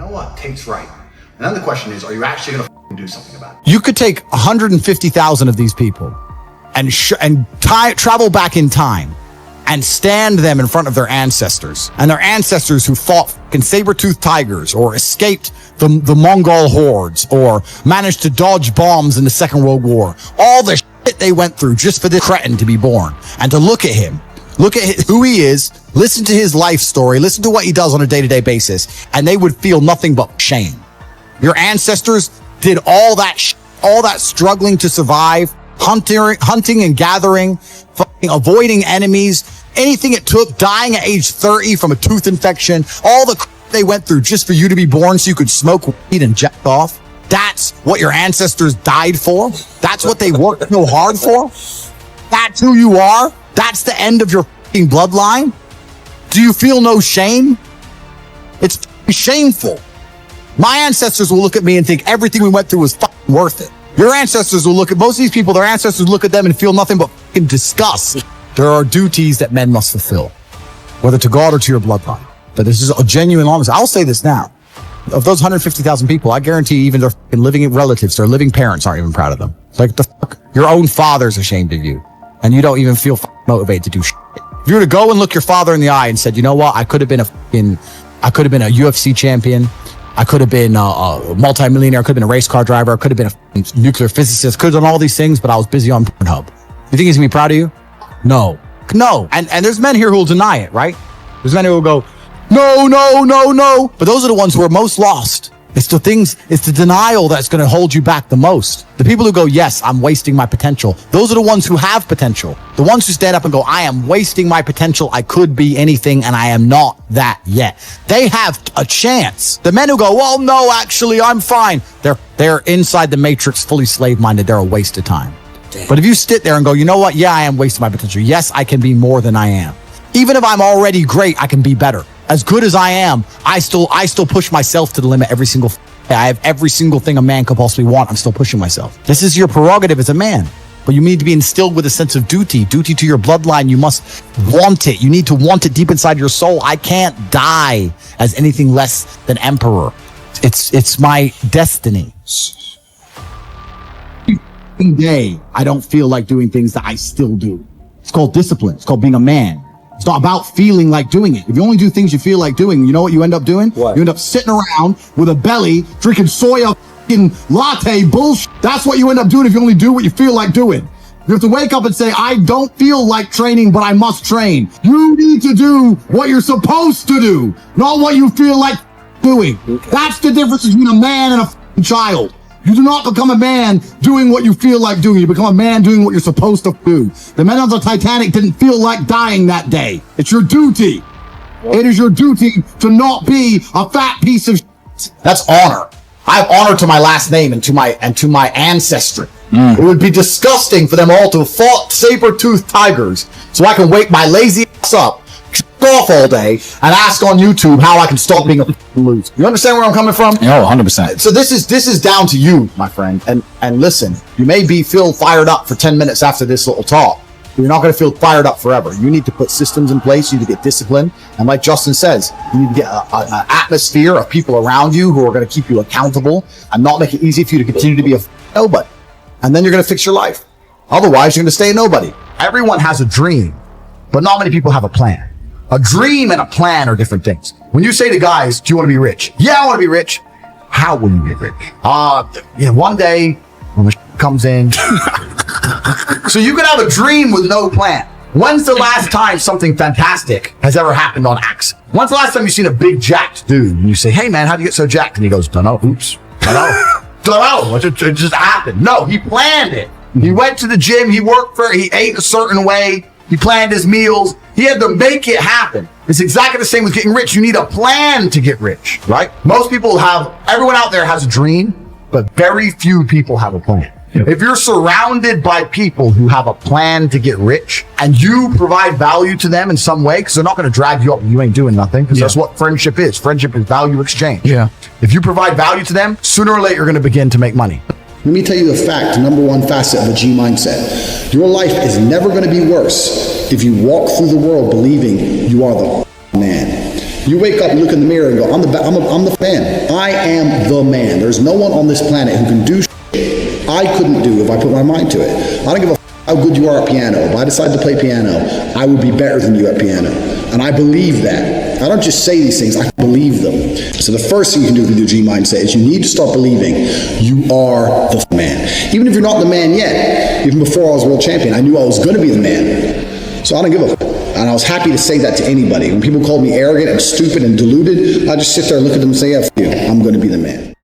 know what, Tate's right. And then the question is, are you actually going to do something about it? You could take 150,000 of these people and travel back in time and stand them in front of their ancestors, and their ancestors who fought fucking saber-toothed tigers or escaped the Mongol hordes or managed to dodge bombs in the Second World War. All the shit they went through just for this cretin to be born. And to look at him, look at who he is, listen to his life story, listen to what he does on a day-to-day basis, and they would feel nothing but shame. Your ancestors did all that struggling to survive, hunting and gathering, avoiding enemies, anything it took, dying at age 30 from a tooth infection, all the they went through just for you to be born so you could smoke weed and jack off. That's what your ancestors died for. That's what they worked so hard for. That's who you are. That's the end of your fucking bloodline. Do you feel no shame? It's shameful. My ancestors will look at me and think everything we went through was fucking worth it. Your ancestors will look at most of these people, their ancestors look at them and feel nothing but fucking disgust. There are duties that men must fulfill, whether to God or to your bloodline. But this is a genuine honest. I'll say this now. Of those 150,000 people, I guarantee even their fucking living relatives, their living parents aren't even proud of them. It's like, the fuck? Your own father's ashamed of you. And you don't even feel motivated to do shit. If you were to go and look your father in the eye and said, you know what? I could have been a UFC champion. I could have been a multi-millionaire. I could have been a race car driver. I could have been a nuclear physicist. Could have done all these things, but I was busy on Pornhub. You think he's gonna be proud of you? No. And there's men here who will deny it, right? There's men who will go, no. But those are the ones who are most lost. It's the denial that's going to hold you back the most. The people who go, yes, I'm wasting my potential. Those are the ones who have potential. The ones who stand up and go, I am wasting my potential. I could be anything and I am not that yet. They have a chance. The men who go, well, no, actually, I'm fine. They're inside the matrix, fully slave-minded. They're a waste of time. Damn. But if you sit there and go, you know what? Yeah, I am wasting my potential. Yes, I can be more than I am. Even if I'm already great, I can be better. As good as I am, I still push myself to the limit every single day. I have every single thing a man could possibly want. I'm still pushing myself. This is your prerogative as a man, but you need to be instilled with a sense of duty to your bloodline. You must want it. You need to want it deep inside your soul. I can't die as anything less than emperor. It's my destiny. Every day, I don't feel like doing things that I still do. It's called discipline. It's called being a man. It's not about feeling like doing it. If you only do things you feel like doing, you know what you end up doing? What? You end up sitting around with a belly, drinking soya fucking latte bullshit. That's what you end up doing if you only do what you feel like doing. You have to wake up and say, I don't feel like training, but I must train. You need to do what you're supposed to do, not what you feel like doing. Okay. That's the difference between a man and a child. You do not become a man doing what you feel like doing. You become a man doing what you're supposed to do. The men on the Titanic didn't feel like dying that day. It's your duty. It is your duty to not be a fat piece of shit. That's honor. I have honor to my last name and to my ancestry. It would be disgusting for them all to have fought saber-toothed tigers so I can wake my lazy ass up, off all day, and ask on YouTube how I can stop being a loser. You understand where I'm coming from? Oh, 100%. So this is down to you, my friend. And listen, you may feel fired up for 10 minutes after this little talk, but you're not going to feel fired up forever. You need to put systems in place. You need to get discipline. And like Justin says, you need to get an atmosphere of people around you who are going to keep you accountable and not make it easy for you to continue to be a nobody. And then you're going to fix your life. Otherwise, you're going to stay a nobody. Everyone has a dream, but not many people have a plan. A dream and a plan are different things. When you say to guys, do you want to be rich? Yeah, I want to be rich. How will you get rich? One day when the comes in. So you can have a dream with no plan. When's the last time something fantastic has ever happened on accident? When's the last time you've seen a big jacked dude and you say, hey man, how'd you get so jacked? And he goes, don't know. Oops. Don't know. It just happened. No, he planned it. He went to the gym. He ate a certain way. He planned his meals. He had to make it happen. It's exactly the same with getting rich. You need a plan to get rich, right? Everyone out there has a dream, but very few people have a plan. Yep. If you're surrounded by people who have a plan to get rich and you provide value to them in some way, because they're not going to drag you up and you ain't doing nothing, because that's what friendship is. Friendship is value exchange. Yeah. If you provide value to them, sooner or later you're going to begin to make money. Let me tell you the fact, number one facet of a G mindset. Your life is never going to be worse if you walk through the world believing you are the man. You wake up, you look in the mirror and go, I'm the man. I am the man. There's no one on this planet who can do shit I couldn't do if I put my mind to it. I don't give a how good you are at piano. If I decide to play piano, I would be better than you at piano. And I believe that. I don't just say these things, I believe them. So the first thing you can do with your G mindset is you need to start believing you are the man. Even if you're not the man yet, even before I was world champion, I knew I was going to be the man. So I don't give a f. And I was happy to say that to anybody. When people called me arrogant and stupid and deluded, I just sit there and look at them and say, yeah, f you, I'm going to be the man.